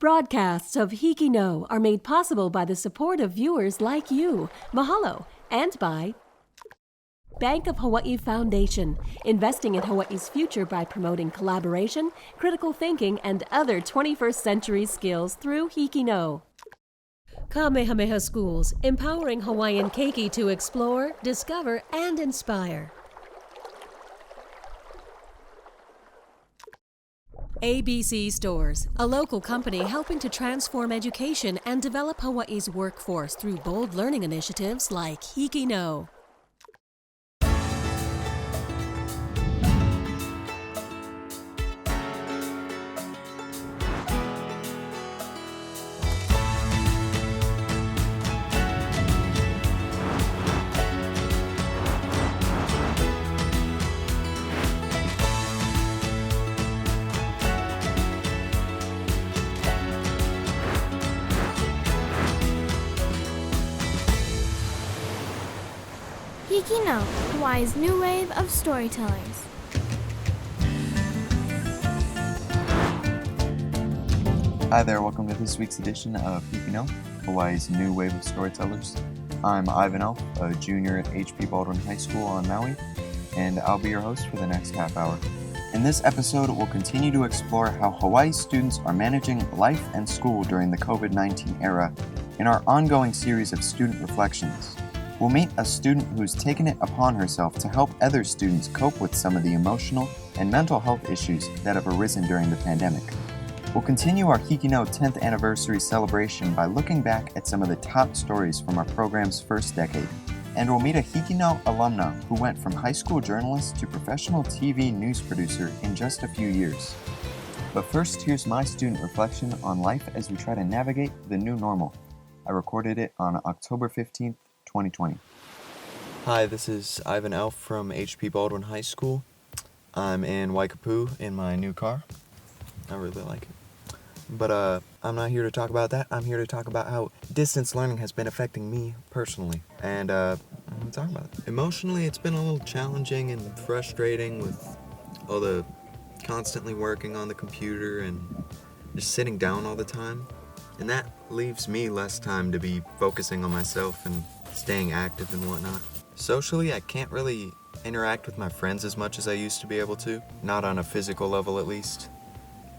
Broadcasts of HIKI NŌ are made possible by the support of viewers like you. Mahalo. And by Bank of Hawaii Foundation, investing in Hawaii's future by promoting collaboration, critical thinking, and other 21st century skills through HIKI NŌ. Kamehameha Schools, empowering Hawaiian keiki to explore, discover, and inspire. ABC Stores, a local company helping to transform education and develop Hawaii's workforce through bold learning initiatives like HIKI NŌ. HIKI NŌ, Hawaii's new wave of storytellers. Hi there, welcome to this week's edition of HIKI NŌ, Hawaii's new wave of storytellers. I'm Ivan Elf, a junior at HP Baldwin High School on Maui, and I'll be your host for the next half hour. In this episode, we'll continue to explore how Hawaii students are managing life and school during the COVID-19 era in our ongoing series of student reflections. We'll meet a student who's taken it upon herself to help other students cope with some of the emotional and mental health issues that have arisen during the pandemic. We'll continue our HIKI NŌ 10th anniversary celebration by looking back at some of the top stories from our program's first decade. And we'll meet a HIKI NŌ alumna who went from high school journalist to professional TV news producer in just a few years. But first, here's my student reflection on life as we try to navigate the new normal. I recorded it on October 15th, 2020. Hi, this is Ivan Elf from HP Baldwin High School. I'm in Waiākea in my new car. I really like it. But I'm not here to talk about that. I'm here to talk about how distance learning has been affecting me personally. And I'm going to talk about it. Emotionally, it's been a little challenging and frustrating with all the constantly working on the computer and just sitting down all the time. And that leaves me less time to be focusing on myself and staying active and whatnot. Socially, I can't really interact with my friends as much as I used to be able to, not on a physical level at least.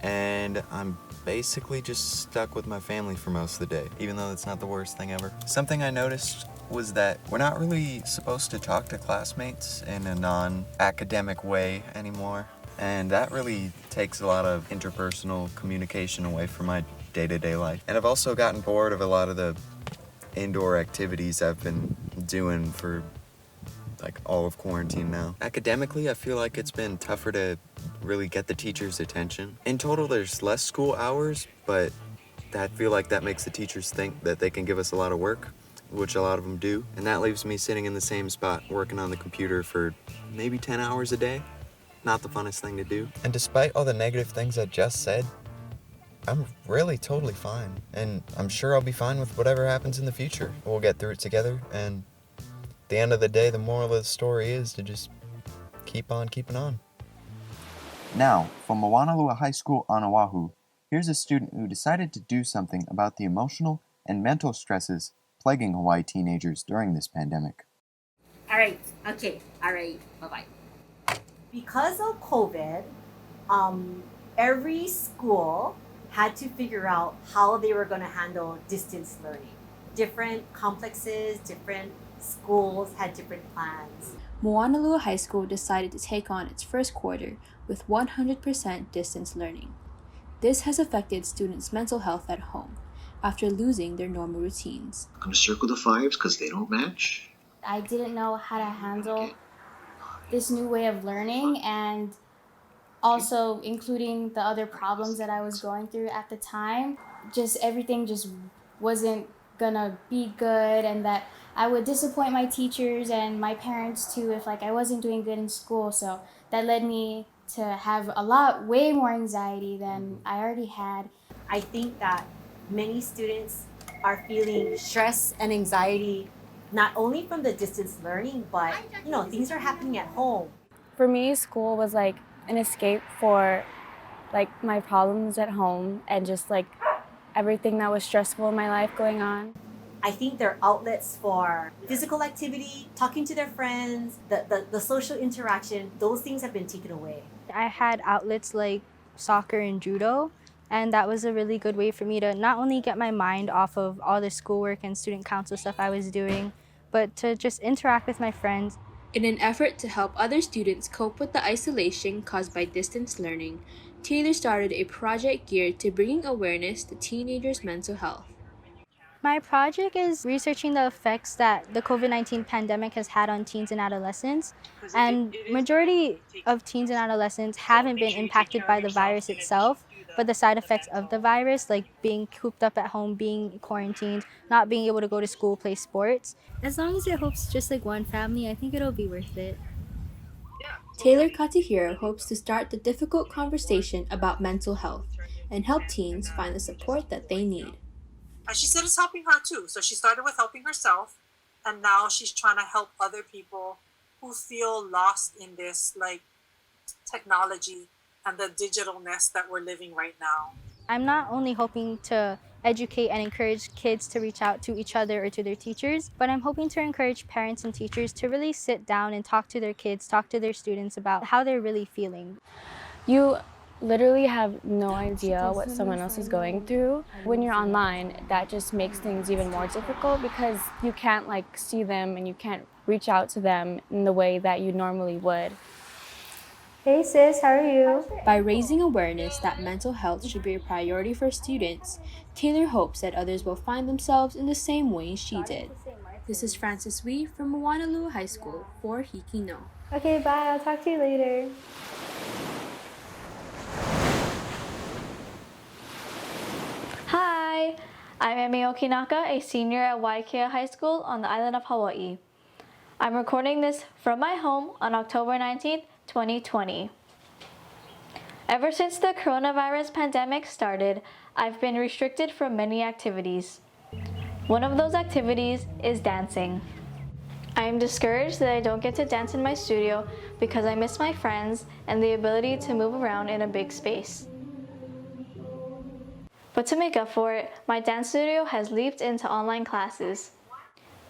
And I'm basically just stuck with my family for most of the day, even though it's not the worst thing ever. Something I noticed was that we're not really supposed to talk to classmates in a non-academic way anymore. And that really takes a lot of interpersonal communication away from my day-to-day life. And I've also gotten bored of a lot of the indoor activities I've been doing for like all of quarantine now. Academically, I feel like it's been tougher to really get the teachers' attention. In total, there's less school hours, but I feel like that makes the teachers think that they can give us a lot of work, which a lot of them do. And that leaves me sitting in the same spot, working on the computer for maybe 10 hours a day. Not the funnest thing to do. And despite all the negative things I just said, I'm really totally fine, and I'm sure I'll be fine with whatever happens in the future. We'll get through it together, and at the end of the day, the moral of the story is to just keep on keeping on. Now, from Waiākea High School on Oahu, here's a student who decided to do something about the emotional and mental stresses plaguing Hawaii teenagers during this pandemic. Alright, bye-bye. Because of COVID, every school had to figure out how they were going to handle distance learning. Different complexes, different schools had different plans. Moanalua High School decided to take on its first quarter with 100% distance learning. This has affected students' mental health at home after losing their normal routines. I'm going to circle the fives because they don't match. I didn't know how to handle this new way of learning, and also including the other problems that I was going through at the time. Just everything just wasn't gonna be good, and that I would disappoint my teachers and my parents too if I wasn't doing good in school. So that led me to have way more anxiety than I already had. I think that many students are feeling stress and anxiety, not only from the distance learning, but things are happening at home. For me, school was like an escape for like my problems at home and just like everything that was stressful in my life going on. I think they're outlets for physical activity, talking to their friends, the social interaction. Those things have been taken away. I had outlets like soccer and judo, and that was a really good way for me to not only get my mind off of all the schoolwork and student council stuff I was doing, but to just interact with my friends. In an effort to help other students cope with the isolation caused by distance learning, Taylor started a project geared to bringing awareness to teenagers' mental health. My project is researching the effects that the COVID-19 pandemic has had on teens and adolescents, and majority of teens and adolescents haven't been impacted by the virus itself, but the side effects of the virus, like being cooped up at home, being quarantined, not being able to go to school, play sports. As long as it helps just like one family, I think it'll be worth it. Taylor Katahiro hopes to start the difficult conversation about mental health and help teens find the support that they need. And she said it's helping her too. So she started with helping herself, and now she's trying to help other people who feel lost in this like technology and the digitalness that we're living right now. I'm not only hoping to educate and encourage kids to reach out to each other or to their teachers, but I'm hoping to encourage parents and teachers to really sit down and talk to their kids, talk to their students about how they're really feeling. You literally have no idea what someone else is going through. When you're online, that just makes things even more difficult because you can't like see them and you can't reach out to them in the way that you normally would. Hey sis, how are you? By raising awareness that mental health should be a priority for students, Taylor hopes that others will find themselves in the same way she did. This is Frances Wee from Waiākea High School for HIKI NŌ. Okay, bye. I'll talk to you later. Hi, I'm Emmy Okinaka, a senior at Waiākea High School on the island of Hawaii. I'm recording this from my home on October 19th, 2020. Ever since the coronavirus pandemic started, I've been restricted from many activities. One of those activities is dancing. I am discouraged that I don't get to dance in my studio because I miss my friends and the ability to move around in a big space. But to make up for it, my dance studio has leaped into online classes.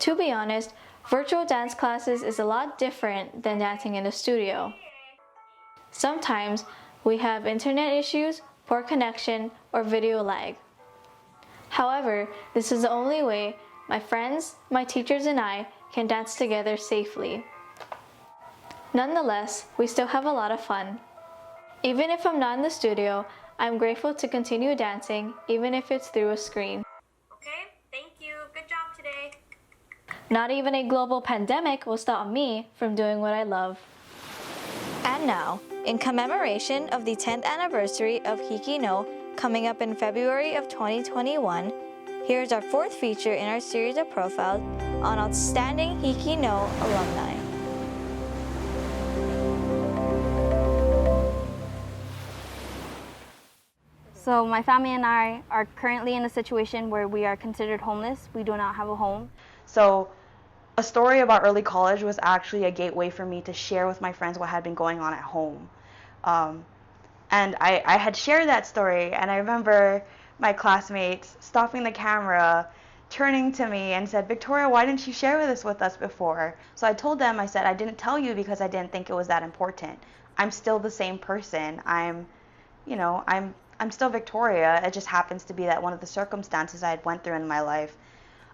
To be honest, virtual dance classes is a lot different than dancing in a studio. Sometimes we have internet issues, poor connection, or video lag. However, this is the only way my friends, my teachers, and I can dance together safely. Nonetheless, we still have a lot of fun. Even if I'm not in the studio, I'm grateful to continue dancing, even if it's through a screen. Okay, thank you. Good job today. Not even a global pandemic will stop me from doing what I love. And now, in commemoration of the 10th anniversary of HIKI NŌ coming up in February of 2021, here's our fourth feature in our series of profiles on outstanding HIKI NŌ alumni. So my family and I are currently in a situation where we are considered homeless. We do not have a home. So a story about early college was actually a gateway for me to share with my friends what had been going on at home. And I had shared that story, and I remember my classmates stopping the camera, turning to me and said, "Victoria, why didn't you share this with us before?" So I told them, I said, "I didn't tell you because I didn't think it was that important. I'm still the same person. I'm still Victoria. It just happens to be that one of the circumstances I had went through in my life,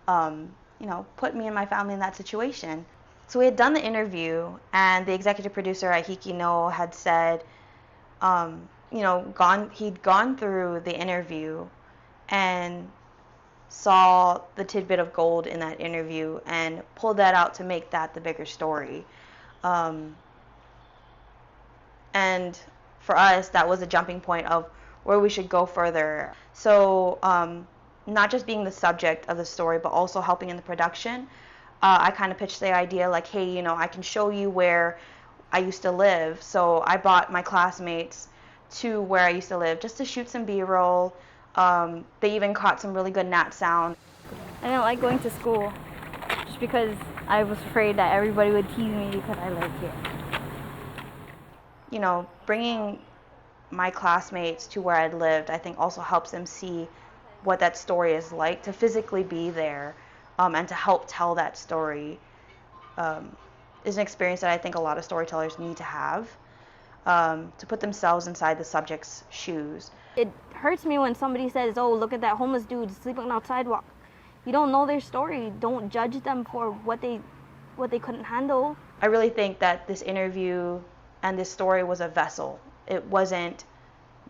put me and my family in that situation." So we had done the interview, and the executive producer at HIKI NŌ had said, he'd gone through the interview and saw the tidbit of gold in that interview and pulled that out to make that the bigger story. And for us, that was a jumping point of where we should go further. So not just being the subject of the story, but also helping in the production, I kind of pitched the idea like, hey, I can show you where I used to live. So I brought my classmates to where I used to live just to shoot some B-roll. They even caught some really good nat sound. I didn't like going to school just because I was afraid that everybody would tease me because I lived here. Bringing my classmates to where I'd lived, I think also helps them see what that story is like, to physically be there, and to help tell that story, is an experience that I think a lot of storytellers need to have, to put themselves inside the subject's shoes. It hurts me when somebody says, oh, look at that homeless dude sleeping on the sidewalk. You don't know their story. Don't judge them for what they couldn't handle. I really think that this interview and this story was a vessel. It wasn't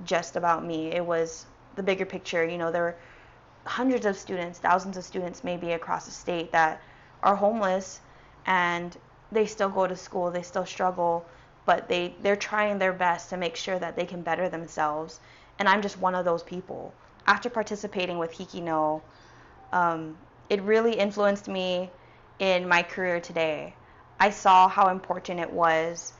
just about me. It was the bigger picture. You know, there were hundreds of students, thousands of students maybe across the state that are homeless, and they still go to school, they still struggle, but they're trying their best to make sure that they can better themselves. And I'm just one of those people. After participating with HIKI NŌ, it really influenced me in my career today. I saw how important it was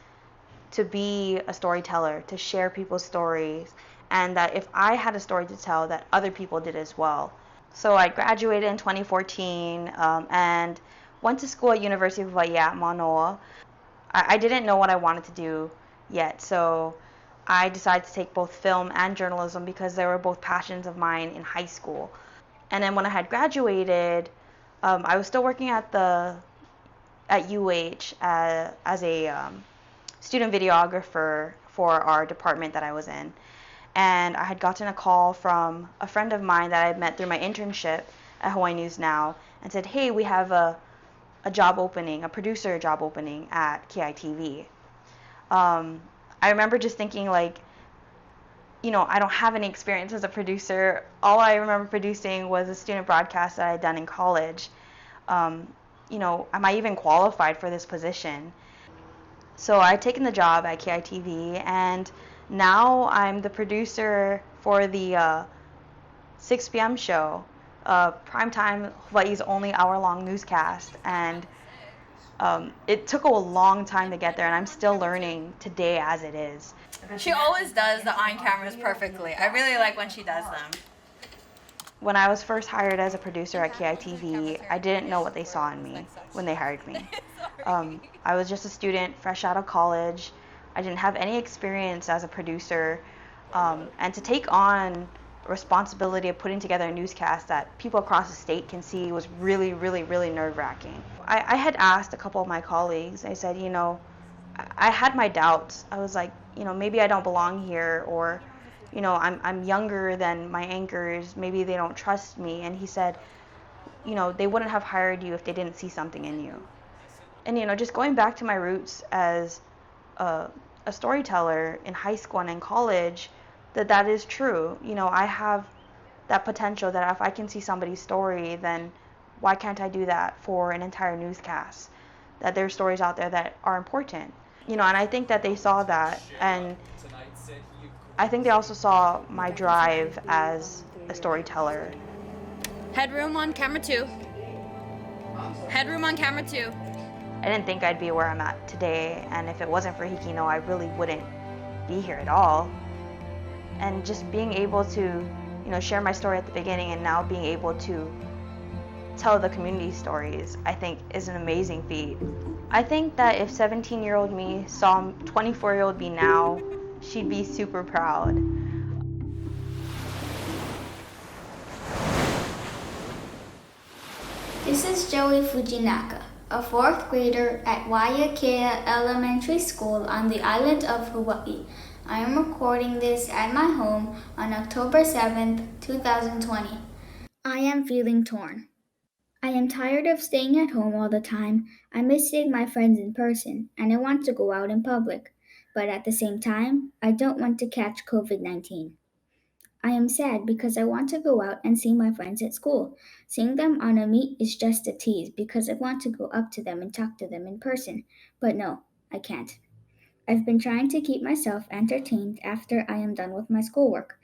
to be a storyteller, to share people's stories, and that if I had a story to tell, that other people did as well. So I graduated in 2014 and went to school at University of Hawaii at Manoa. I didn't know what I wanted to do yet, so I decided to take both film and journalism because they were both passions of mine in high school. And then when I had graduated, I was still working at UH as a student videographer for our department that I was in. And I had gotten a call from a friend of mine that I had met through my internship at Hawaii News Now, and said, hey, we have a job opening, a producer job opening at KITV. I remember just thinking, like, you know, I don't have any experience as a producer. All I remember producing was a student broadcast that I had done in college. You know, am I even qualified for this position? So I had taken the job at KITV, and now I'm the producer for the 6 p.m. show, primetime Hawaii's only hour-long newscast. And it took a long time to get there, and I'm still learning today as it is. She always does the on-cameras perfectly. I really like when she does them. When I was first hired as a producer at KITV, I didn't know what they saw in me when they hired me. I was just a student fresh out of college. I didn't have any experience as a producer, and to take on responsibility of putting together a newscast that people across the state can see was really, really, really nerve-wracking. I had asked a couple of my colleagues, I said, you know, I had my doubts. I was like, you know, maybe I don't belong here, or, you know, I'm younger than my anchors, maybe they don't trust me. And he said, you know, they wouldn't have hired you if they didn't see something in you. And, you know, just going back to my roots as a storyteller in high school and in college, that is true. You know, I have that potential that if I can see somebody's story, then why can't I do that for an entire newscast? That there are stories out there that are important. You know, and I think that they saw that, and I think they also saw my drive as a storyteller. Headroom on camera 2. Headroom on camera 2. I didn't think I'd be where I'm at today, and if it wasn't for HIKI NŌ, I really wouldn't be here at all. And just being able to, you know, share my story at the beginning and now being able to tell the community stories, I think is an amazing feat. I think that if 17-year-old me saw 24-year-old me now, she'd be super proud. This is Joey Fujinaka, a 4th grader at Waiākea Elementary School on the island of Hawaii. I am recording this at my home on October 7th, 2020. I am feeling torn. I am tired of staying at home all the time. I miss seeing my friends in person, and I want to go out in public. But at the same time, I don't want to catch COVID-19. I am sad because I want to go out and see my friends at school. Seeing them on a meet is just a tease because I want to go up to them and talk to them in person. But no, I can't. I've been trying to keep myself entertained after I am done with my schoolwork.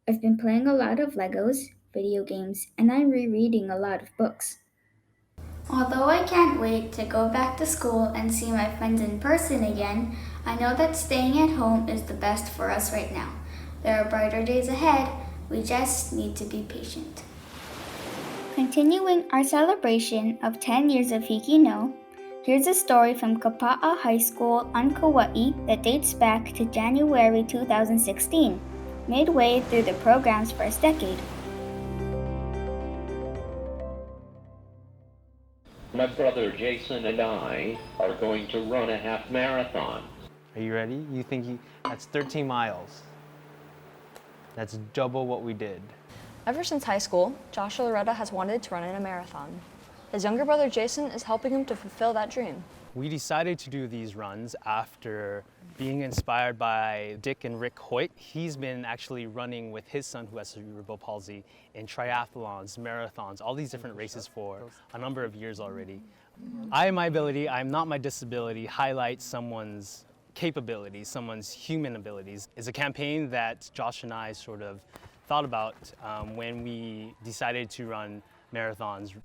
I've been playing a lot of Legos, video games, and I'm rereading a lot of books. Although I can't wait to go back to school and see my friends in person again, I know that staying at home is the best for us right now. There are brighter days ahead. We just need to be patient. Continuing our celebration of 10 years of HIKI NŌ, here's a story from Kapa'a High School on Kauai that dates back to January 2016, midway through the program's first decade. My brother Jason and I are going to run a half marathon. Are you ready? That's 13 miles. That's double what we did. Ever since high school, Josh Loretta has wanted to run in a marathon. His younger brother Jason is helping him to fulfill that dream. We decided to do these runs after being inspired by Dick and Rick Hoyt. He's been actually running with his son who has cerebral palsy in triathlons, marathons, all these different races for a number of years already. I am my ability, I'm not my disability, highlights someone's capabilities, someone's human abilities. It's a campaign that Josh and I sort of thought about when we decided to run marathons.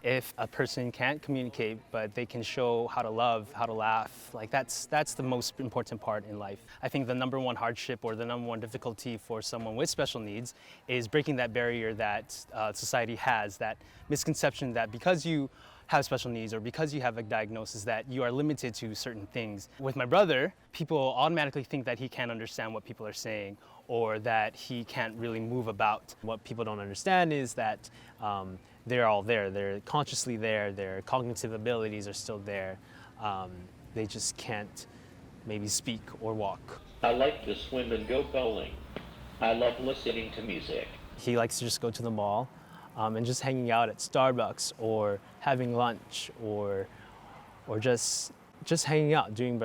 If a person can't communicate, but they can show how to love, how to laugh, like that's the most important part in life. I think the number one hardship or the number one difficulty for someone with special needs is breaking that barrier that society has, that misconception that because you have special needs or because you have a diagnosis that you are limited to certain things. With my brother, people automatically think that he can't understand what people are saying or that he can't really move about. What people don't understand is that they're all there. They're consciously there. Their cognitive abilities are still there. They just can't maybe speak or walk. I like to swim and go bowling. I love listening to music. He likes to just go to the mall and just hanging out at Starbucks or having lunch or just hanging out, doing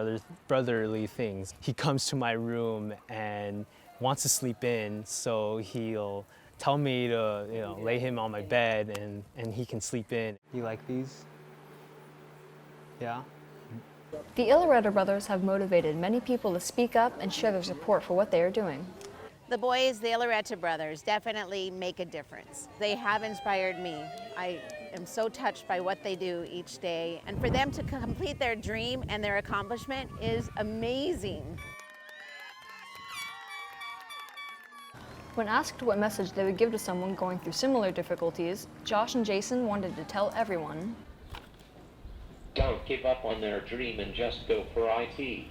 brotherly things. He comes to my room and wants to sleep in, so he'll tell me to lay him on my bed and he can sleep in. You like these? Yeah? The Illeretta brothers have motivated many people to speak up and share their support for what they are doing. The boys, the Illeretta brothers, definitely make a difference. They have inspired me. I am so touched by what they do each day, and for them to complete their dream and their accomplishment is amazing. When asked what message they would give to someone going through similar difficulties, Josh and Jason wanted to tell everyone. Don't give up on their dream and just go for IT.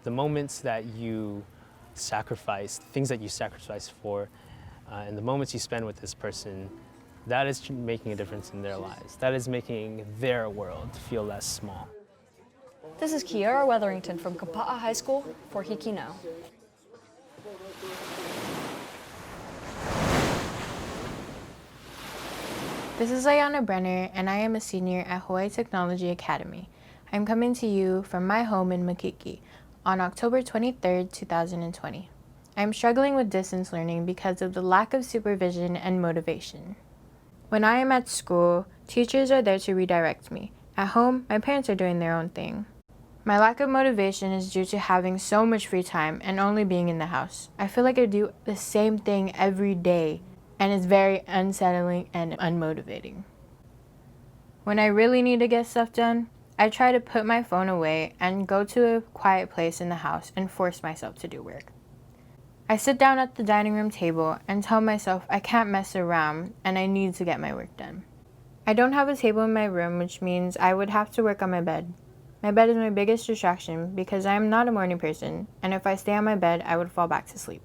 The moments that you sacrifice, things that you sacrifice for, and the moments you spend with this person, that is making a difference in their lives. That is making their world feel less small. This is Kiara Weatherington from Kapa'a High School for HIKI NŌ. This is Ayana Brenner, and I am a senior at Hawaii Technology Academy. I'm coming to you from my home in Makiki on October 23rd, 2020. I'm struggling with distance learning because of the lack of supervision and motivation. When I am at school, teachers are there to redirect me. At home, my parents are doing their own thing. My lack of motivation is due to having so much free time and only being in the house. I feel like I do the same thing every day, and it's very unsettling and unmotivating. When I really need to get stuff done, I try to put my phone away and go to a quiet place in the house and force myself to do work. I sit down at the dining room table and tell myself I can't mess around and I need to get my work done. I don't have a table in my room, which means I would have to work on my bed. My bed is my biggest distraction because I am not a morning person, and if I stay on my bed, I would fall back to sleep.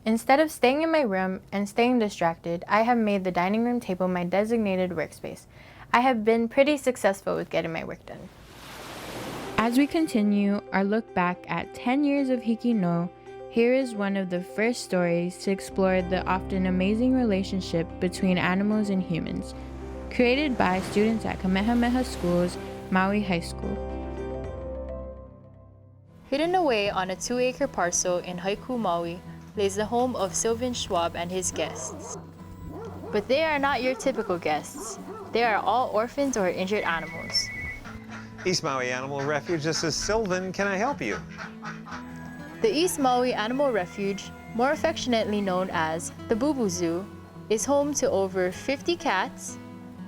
Instead of staying in my room and staying distracted, I have made the dining room table my designated workspace. I have been pretty successful with getting my work done. As we continue our look back at 10 years of HIKI NŌ, here is one of the first stories to explore the often amazing relationship between animals and humans, created by students at Kamehameha School's Maui High School. Hidden away on a 2-acre parcel in Haiku, Maui, lays the home of Sylvan Schwab and his guests. But they are not your typical guests. They are all orphans or injured animals. East Maui Animal Refuge, this is Sylvan. Can I help you? The East Maui Animal Refuge, more affectionately known as the Boo Boo Zoo, is home to over 50 cats,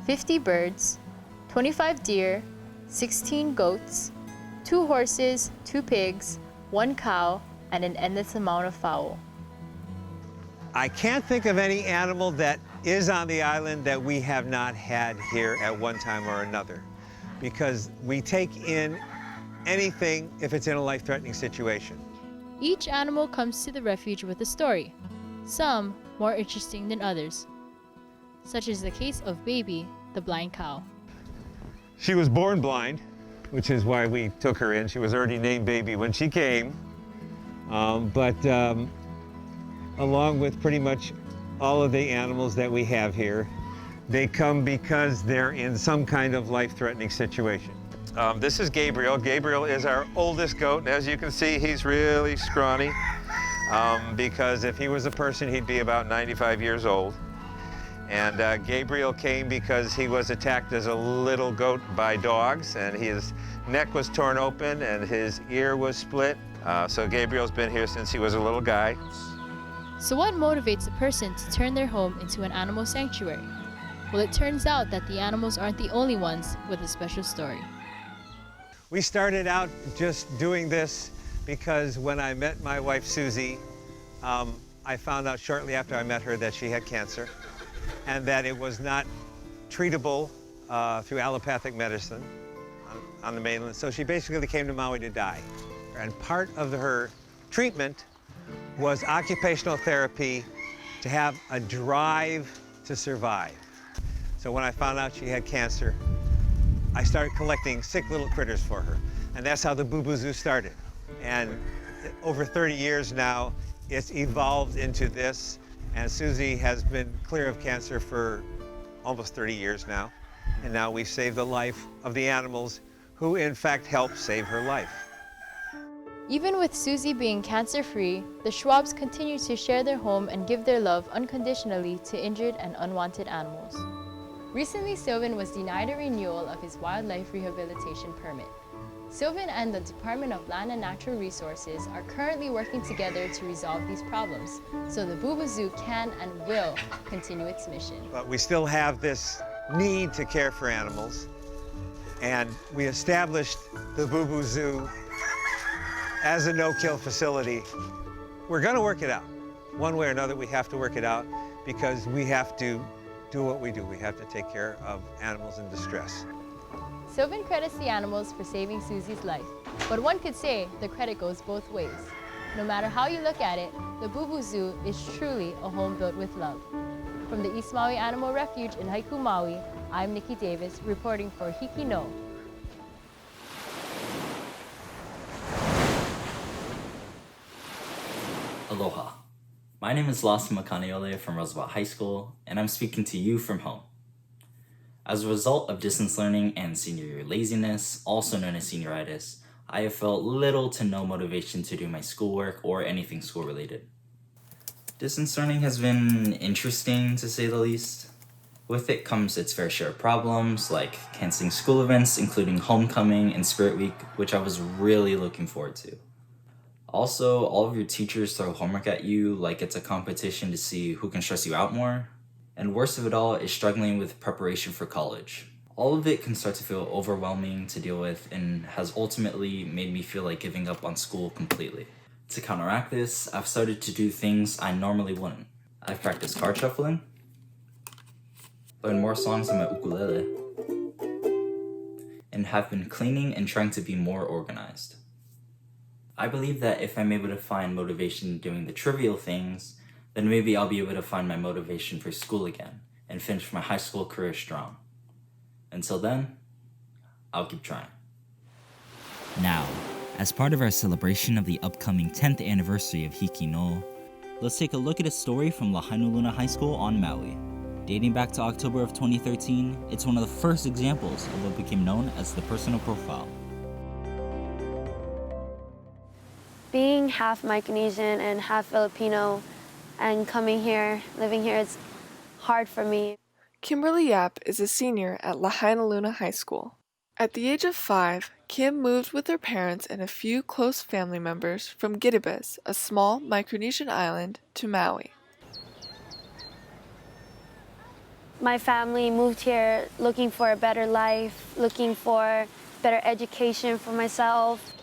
50 birds, 25 deer, 16 goats, 2 horses, 2 pigs, 1 cow, and an endless amount of fowl. I can't think of any animal that is on the island that we have not had here at one time or another, because we take in anything if it's in a life-threatening situation. Each animal comes to the refuge with a story. some more interesting than others, such as the case of Baby, the blind cow. She was born blind, which is why we took her in. She was already named Baby when she came. Along with pretty much all of the animals that we have here, they come because they're in some kind of life-threatening situation. This is Gabriel. Gabriel is our oldest goat. As you can see, he's really scrawny because if he was a person, he'd be about 95 years old. And Gabriel came because he was attacked as a little goat by dogs, and his neck was torn open and his ear was split. So Gabriel's been here since he was a little guy. So what motivates a person to turn their home into an animal sanctuary? Well, it turns out that the animals aren't the only ones with a special story. We started out just doing this because when I met my wife, Susie, I found out shortly after I met her that she had cancer and that it was not treatable through allopathic medicine on the mainland. So she basically came to Maui to die. And part of her treatment was occupational therapy to have a drive to survive. So when I found out she had cancer, I started collecting sick little critters for her. And that's how the Boo Boo Zoo started. And over 30 years now, it's evolved into this. And Susie has been clear of cancer for almost 30 years now. And now we've saved the life of the animals who in fact helped save her life. Even with Susie being cancer-free, the Schwabs continue to share their home and give their love unconditionally to injured and unwanted animals. Recently, Sylvan was denied a renewal of his wildlife rehabilitation permit. Sylvan and the Department of Land and Natural Resources are currently working together to resolve these problems, so the Boo Boo Zoo can and will continue its mission. But we still have this need to care for animals, and we established the Boo Boo Zoo as a no-kill facility. We're gonna work it out. One way or another, we have to work it out because we have to do what we do. We have to take care of animals in distress. Sylvan credits the animals for saving Susie's life, but one could say the credit goes both ways. No matter how you look at it, the Boo Boo Zoo is truly a home built with love. From the East Maui Animal Refuge in Haiku, Maui, I'm Nikki Davis reporting for HIKI NŌ. Aloha. My name is Las Makaneole from Roosevelt High School, and I'm speaking to you from home. As a result of distance learning and senior year laziness, also known as senioritis, I have felt little to no motivation to do my schoolwork or anything school-related. Distance learning has been interesting, to say the least. With it comes its fair share of problems, like canceling school events, including Homecoming and Spirit Week, which I was really looking forward to. Also, all of your teachers throw homework at you like it's a competition to see who can stress you out more. And worst of it all is struggling with preparation for college. All of it can start to feel overwhelming to deal with and has ultimately made me feel like giving up on school completely. To counteract this, I've started to do things I normally wouldn't. I've practiced card shuffling, learned more songs on my ukulele, and have been cleaning and trying to be more organized. I believe that if I'm able to find motivation doing the trivial things, then maybe I'll be able to find my motivation for school again and finish my high school career strong. Until then, I'll keep trying. Now, as part of our celebration of the upcoming 10th anniversary of HIKI NŌ, let's take a look at a story from Lahainuluna High School on Maui. Dating back to October of 2013, it's one of the first examples of what became known as the personal profile. Being half Micronesian and half Filipino and coming here, living here, is hard for me. Kimberly Yap is a senior at Lahainuluna High School. At the age of 5, Kim moved with her parents and a few close family members from Kiribati, a small Micronesian island, to Maui. My family moved here looking for a better life, looking for better education for myself.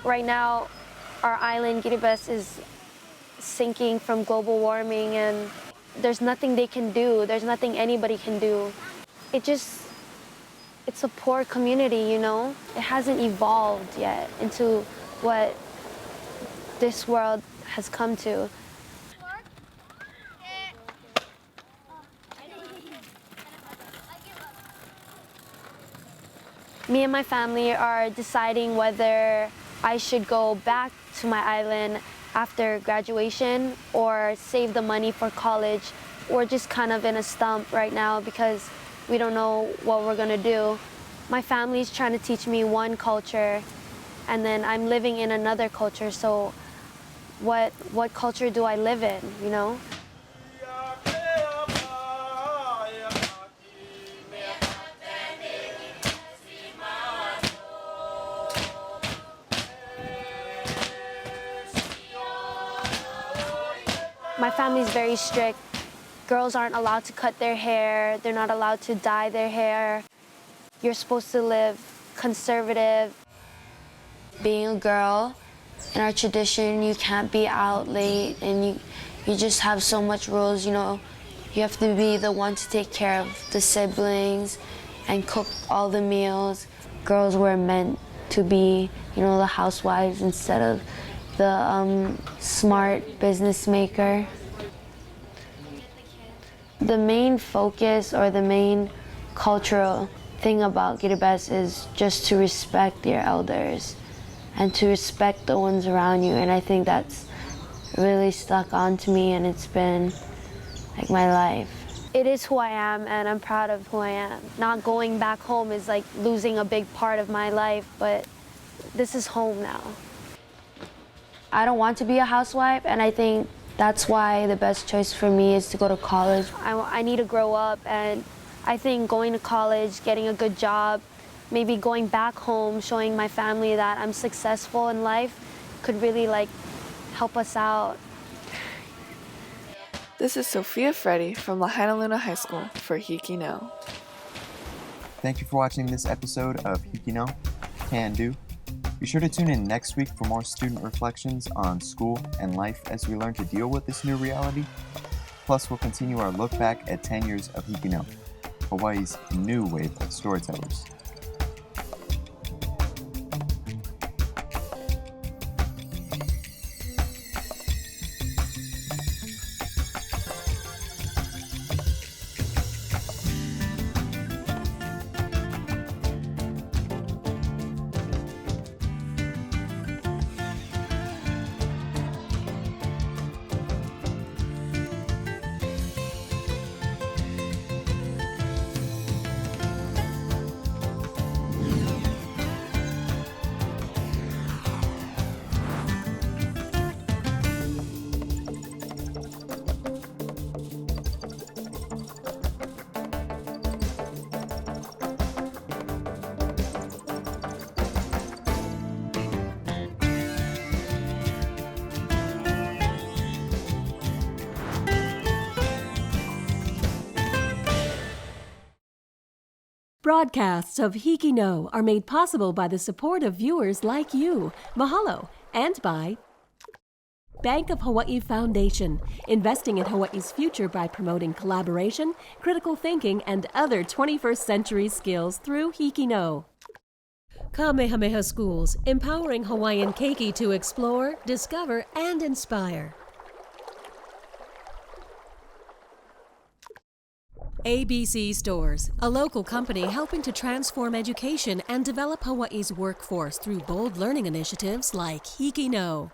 Right now, our island, Kiribati, is sinking from global warming, and there's nothing they can do. There's nothing anybody can do. It's a poor community, you know? It hasn't evolved yet into what this world has come to. Me and my family are deciding whether I should go back to my island after graduation or save the money for college. We're just kind of in a stump right now because we don't know what we're gonna do. My family's trying to teach me one culture and then I'm living in another culture, so what culture do I live in, you know? My family's very strict. Girls aren't allowed to cut their hair. They're not allowed to dye their hair. You're supposed to live conservative. Being a girl, in our tradition, you can't be out late and you just have so much rules, you know. You have to be the one to take care of the siblings and cook all the meals. Girls were meant to be, you know, the housewives instead of the smart business maker. The main focus or the main cultural thing about Kiribati is just to respect your elders and to respect the ones around you, and I think that's really stuck onto me and it's been like my life. It is who I am and I'm proud of who I am. Not going back home is like losing a big part of my life, but this is home now. I don't want to be a housewife, and I think that's why the best choice for me is to go to college. I need to grow up, and I think going to college, getting a good job, maybe going back home, showing my family that I'm successful in life could really like help us out. This is Sophia Freddy from Lahainaluna High School for HIKI NŌ. Thank you for watching this episode of HIKI NŌ Can Do. Be sure to tune in next week for more student reflections on school and life as we learn to deal with this new reality. Plus, we'll continue our look back at 10 years of HIKI NŌ, Hawaii's new wave of storytellers. Broadcasts of HIKI NŌ are made possible by the support of viewers like you. Mahalo. And by Bank of Hawaii Foundation, investing in Hawaii's future by promoting collaboration, critical thinking, and other 21st century skills through HIKI NŌ. Kamehameha Schools, empowering Hawaiian keiki to explore, discover, and inspire. ABC Stores, a local company helping to transform education and develop Hawaii's workforce through bold learning initiatives like HIKI NŌ.